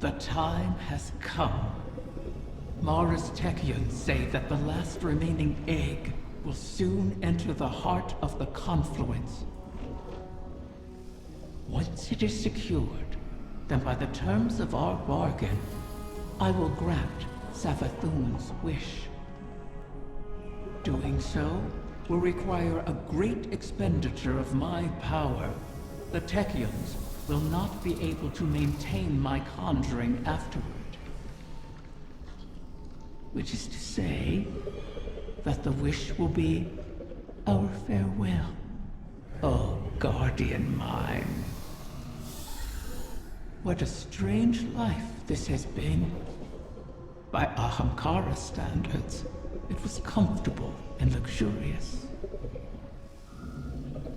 The time has come. Mara's Techians say that the last remaining egg will soon enter the heart of the confluence. Once it is secured, then by the terms of our bargain, I will grant Savathun's wish. Doing so will require a great expenditure of my power. The Techians will not be able to maintain my conjuring afterward. Which is to say, that the wish will be our farewell. Oh, guardian mine. What a strange life this has been. By Ahamkara standards, it was comfortable and luxurious.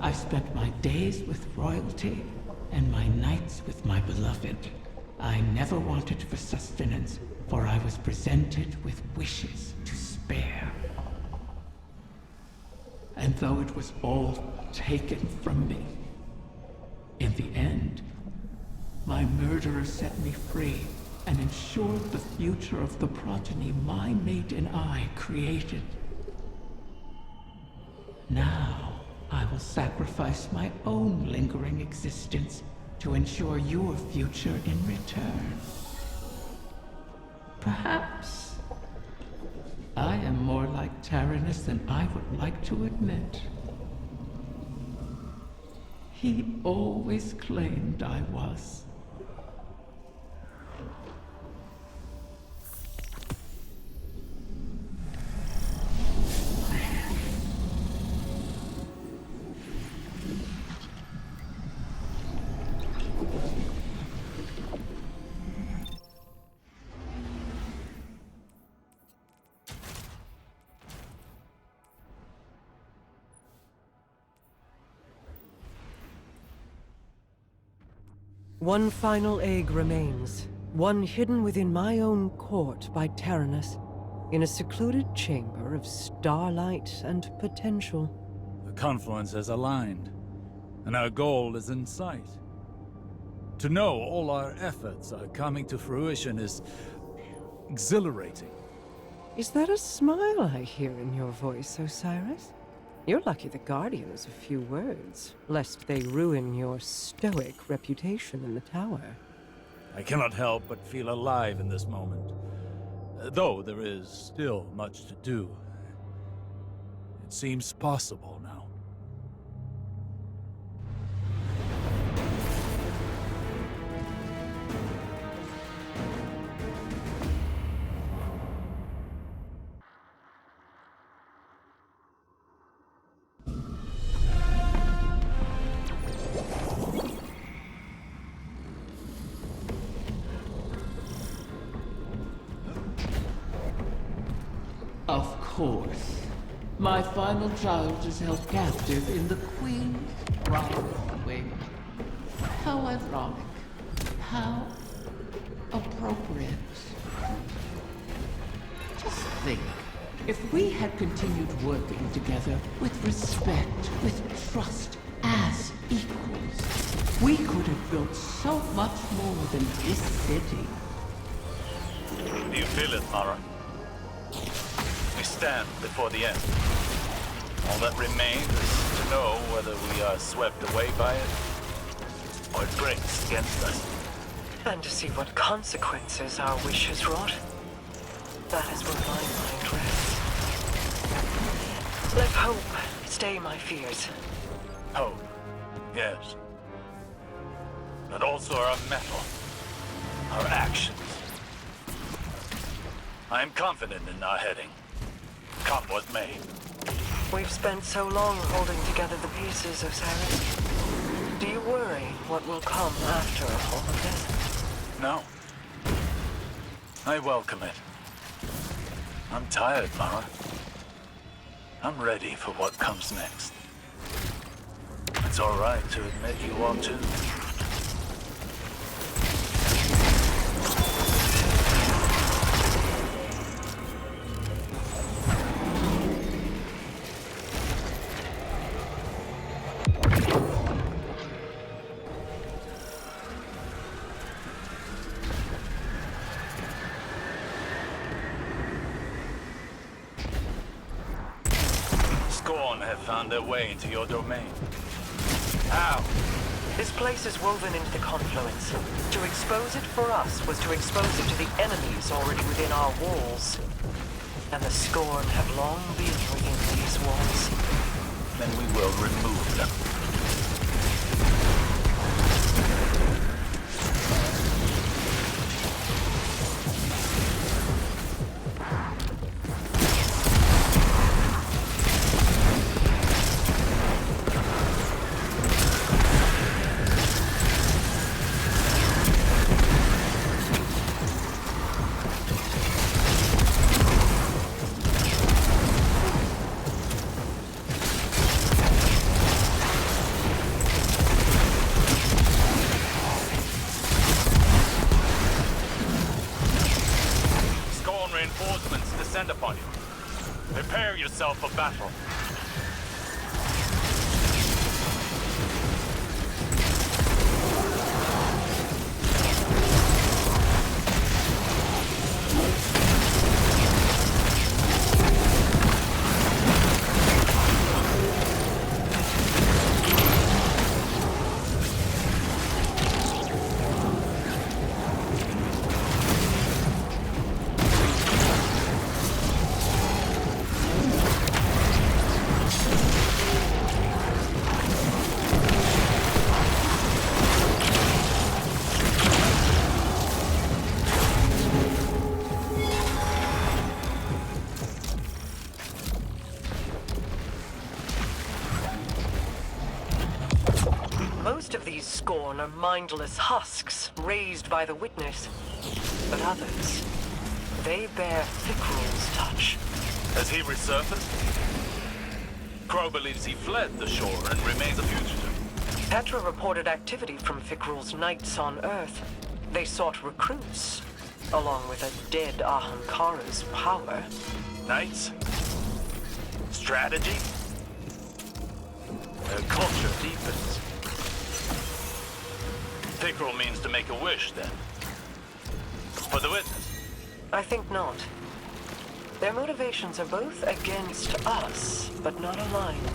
I spent my days with royalty and my nights with my beloved. I never wanted for sustenance, for I was presented with wishes to spare. And though it was all taken from me, in the end, my murderer set me free and ensured the future of the progeny my mate and I created. Now, I will sacrifice my own lingering existence to ensure your future in return. Perhaps I am more like Tyrannus than I would like to admit. He always claimed I was. One final egg remains. One hidden within my own court by Tyrannus, in a secluded chamber of starlight and potential. The confluence has aligned, and our goal is in sight. To know all our efforts are coming to fruition is exhilarating. Is that a smile I hear in your voice, Osiris? You're lucky the Guardian has a few words, lest they ruin your stoic reputation in the tower. I cannot help but feel alive in this moment. Though there is still much to do. It seems possible now. Of course. My final child is held captive in the Queen's private wing. How ironic. How appropriate. Just think, if we had continued working together with respect, with trust, as equals, we could have built so much more than this city. Do you feel it, Mara? We stand before the end. All that remains is to know whether we are swept away by it, or it breaks against us. And to see what consequences our wish has wrought. That is where my mind rests. Let hope stay my fears. Hope, yes. But also our mettle, our actions. I am confident in our heading. Come what may. We've spent so long holding together the pieces, Osiris. Do you worry what will come after all of this? No. I welcome it. I'm tired, Mara. I'm ready for what comes next. It's all right to admit you are too. have found their way into your domain. How? This place is woven into the confluence. To expose it for us was to expose it to the enemies already within our walls. And the Scorn have long been within these walls. Then we will remove them. Reinforcements descend upon you. Prepare yourself for battle. Most of these Scorn are mindless husks raised by the Witness. But others, they bear Fickrul's touch. Has he resurfaced? Crow believes he fled the shore and remains a fugitive. Petra reported activity from Fickrul's knights on Earth. They sought recruits, along with a dead Ahamkara's power. Knights? Strategy? Their culture deepens. Fickrul means to make a wish, then. For the Witness? I think not. Their motivations are both against us, but not aligned.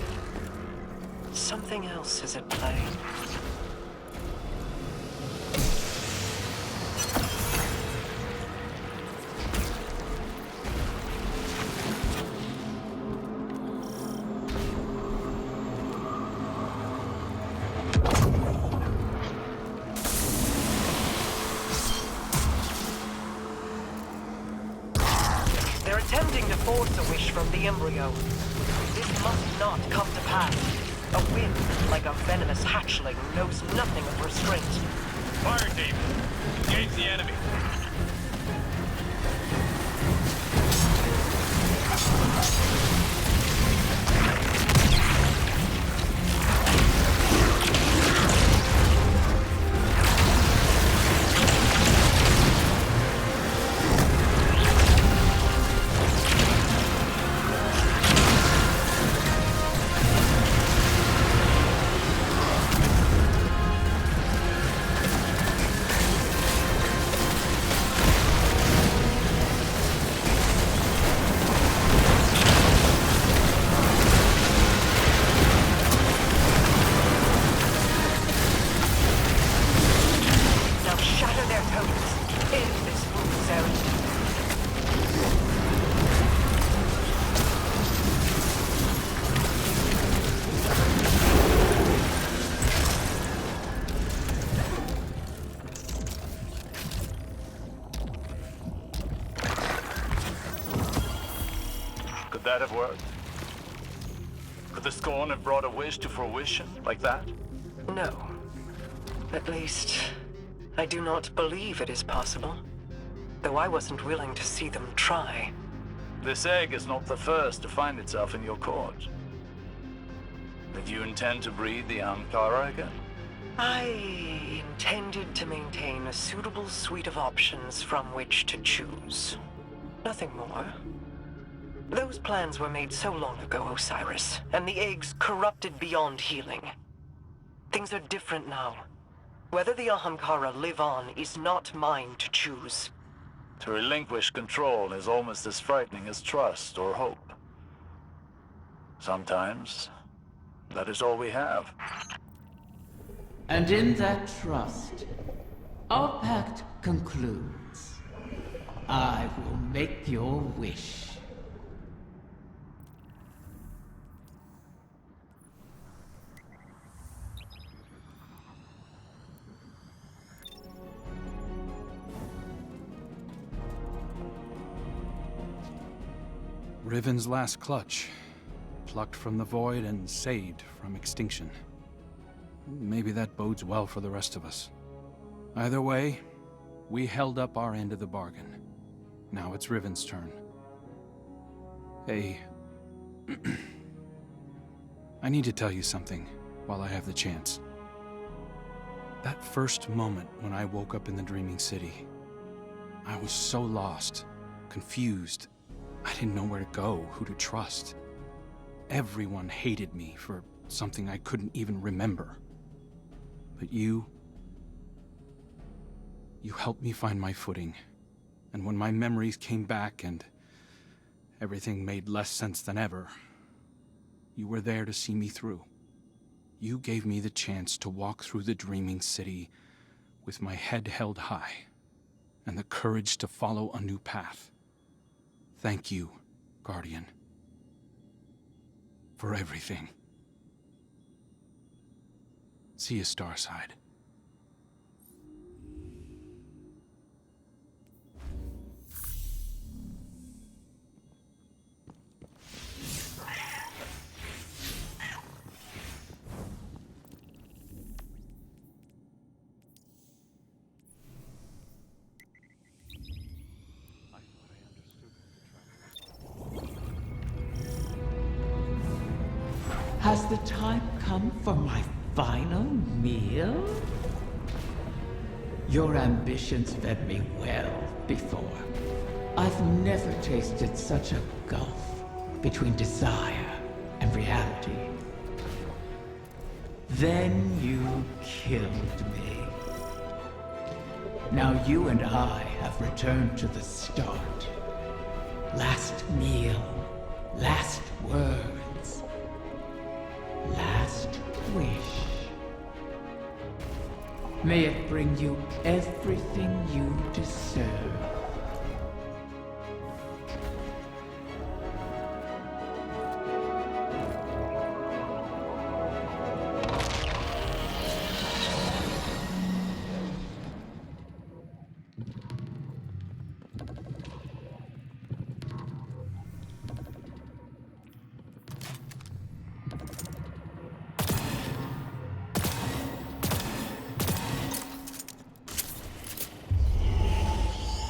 Something else is at play. They're attempting to force a wish from the embryo. This must not come to pass. A wind, like a venomous hatchling, knows nothing of restraint. Fire team! Engage the enemy! Could that have worked? Could the Scorn have brought a wish to fruition like that? No. At least, I do not believe it is possible. Though I wasn't willing to see them try. This egg is not the first to find itself in your court. Did you intend to breed the Ahamkara again? I intended to maintain a suitable suite of options from which to choose. Nothing more. Those plans were made so long ago, Osiris, and the eggs corrupted beyond healing. Things are different now. Whether the Ahamkara live on is not mine to choose. To relinquish control is almost as frightening as trust or hope. Sometimes, that is all we have. And in that trust, our pact concludes. I will make your wish. Riven's last clutch. Plucked from the void and saved from extinction. Maybe that bodes well for the rest of us. Either way, we held up our end of the bargain. Now it's Riven's turn. Hey... I need to tell you something while I have the chance. That first moment when I woke up in the Dreaming City, I was so lost, confused. I didn't know where to go, who to trust. Everyone hated me for something I couldn't even remember. But you helped me find my footing. And when my memories came back and everything made less sense than ever, you were there to see me through. You gave me the chance to walk through the Dreaming City with my head held high and the courage to follow a new path. Thank you, Guardian, for everything. See you, Starside. Has the time come for my final meal? Your ambitions fed me well before. I've never tasted such a gulf between desire and reality. Then you killed me. Now you and I have returned to the start. Last meal, last words, last wish. May it bring you everything you deserve.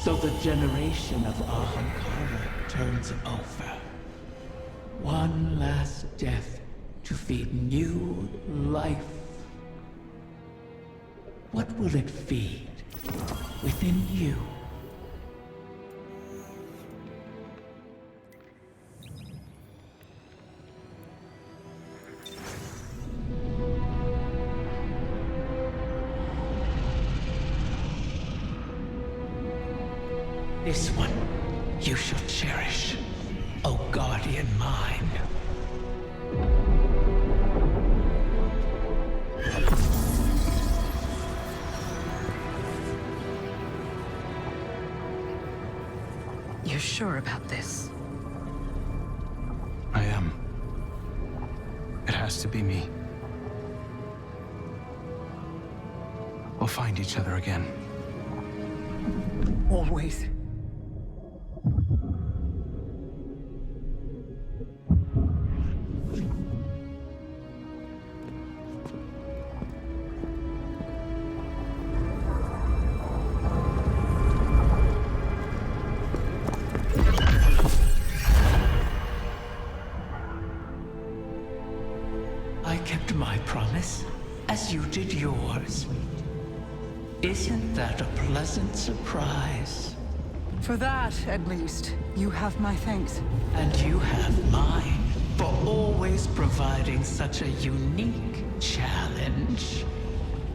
So the generation of Ahamkara turns over. One last death to feed new life. What will it feed within you? This one you shall cherish, O guardian mine. You're sure about this? I am. It has to be me. We'll find each other again. Always. I kept my promise, as you did yours. Isn't that a pleasant surprise? For that, at least, you have my thanks. And you have mine for always providing such a unique challenge.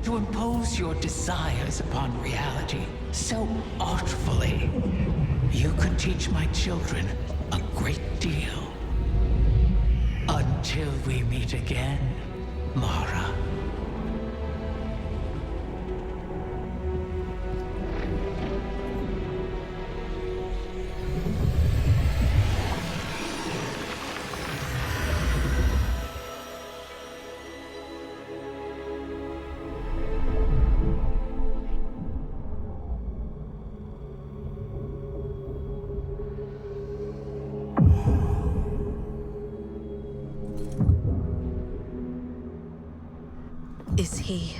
To impose your desires upon reality so artfully. You could teach my children a great deal. A Until we meet again, Mara. Is he?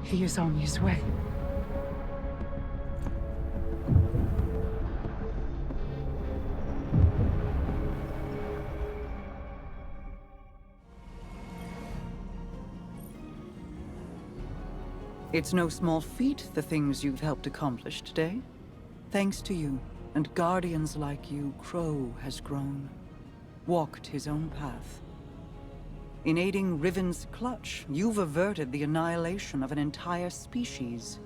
He is on his way. It's no small feat, the things you've helped accomplish today. Thanks to you, and guardians like you, Crow has grown. Walked his own path. In aiding Riven's clutch, you've averted the annihilation of an entire species.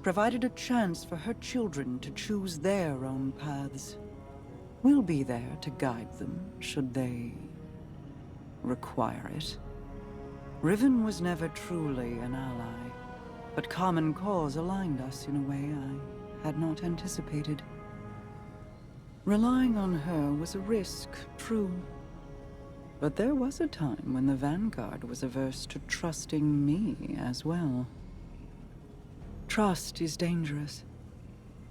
Provided a chance for her children to choose their own paths. We'll be there to guide them, should they require it. Riven was never truly an ally, but common cause aligned us in a way I had not anticipated. Relying on her was a risk, true. But there was a time when the Vanguard was averse to trusting me as well. Trust is dangerous,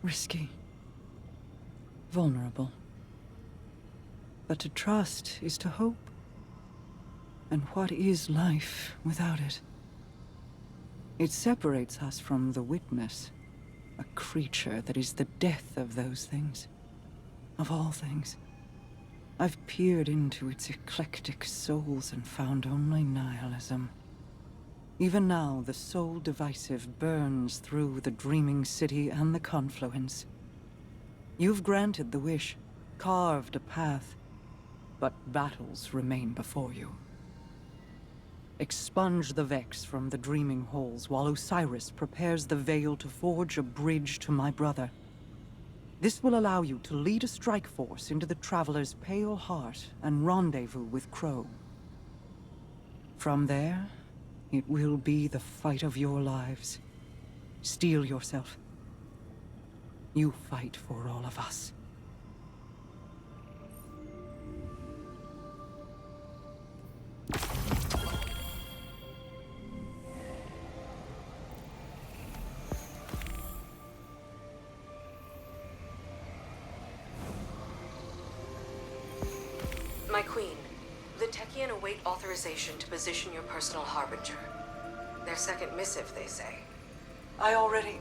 risky, vulnerable. But to trust is to hope. And what is life without it? It separates us from the witness, a creature that is the death of those things, of all things. I've peered into its eclectic souls and found only nihilism. Even now, the soul divisive burns through the dreaming city and the confluence. You've granted the wish, carved a path, but battles remain before you. Expunge the Vex from the dreaming halls while Osiris prepares the veil to forge a bridge to my brother. This will allow you to lead a strike force into the Traveler's pale heart and rendezvous with Crow. From there, it will be the fight of your lives. Steel yourself. You fight for all of us. My queen, the Techian await authorization to position your personal harbinger. Their second missive, they say. I already...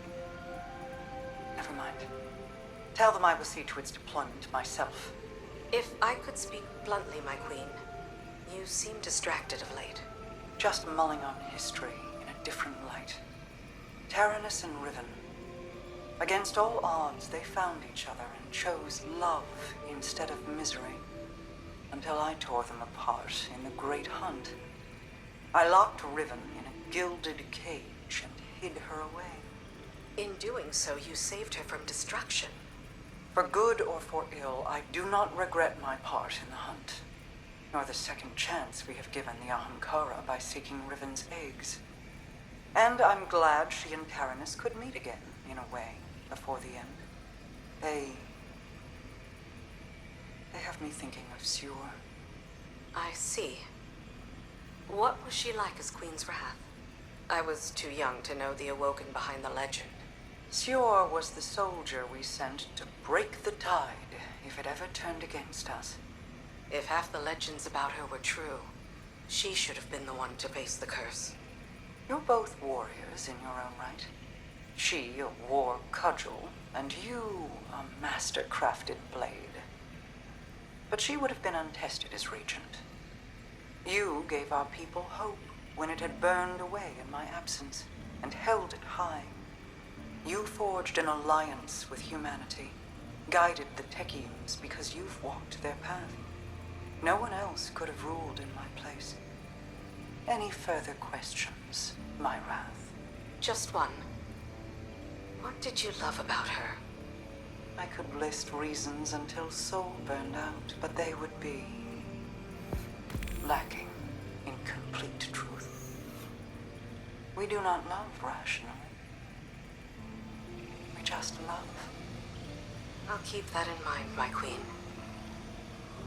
Never mind. Tell them I will see to its deployment myself. If I could speak bluntly, my queen, you seem distracted of late. Just mulling on history in a different light. Taranis and Riven. Against all odds, they found each other and chose love instead of misery. Until I tore them apart in the Great Hunt. I locked Riven in a gilded cage and hid her away. In doing so, you saved her from destruction. For good or for ill, I do not regret my part in the hunt, nor the second chance we have given the Ahamkara by seeking Riven's eggs. And I'm glad she and Taranis could meet again, in a way, before the end. They have me thinking of Sior. I see. What was she like as Queen's Wrath? I was too young to know the Awoken behind the legend. Sior was the soldier we sent to break the tide if it ever turned against us. If half the legends about her were true, she should have been the one to face the curse. You're both warriors in your own right. She, a war cudgel, and you, a master-crafted blade. But she would have been untested as regent. You gave our people hope when it had burned away in my absence, and held it high. You forged an alliance with humanity, guided the Techians because you've walked their path. No one else could have ruled in my place. Any further questions, my wrath? Just one. What did you love about her? I could list reasons until soul burned out, but they would be lacking in complete truth. We do not love rationally. We just love. I'll keep that in mind, my queen.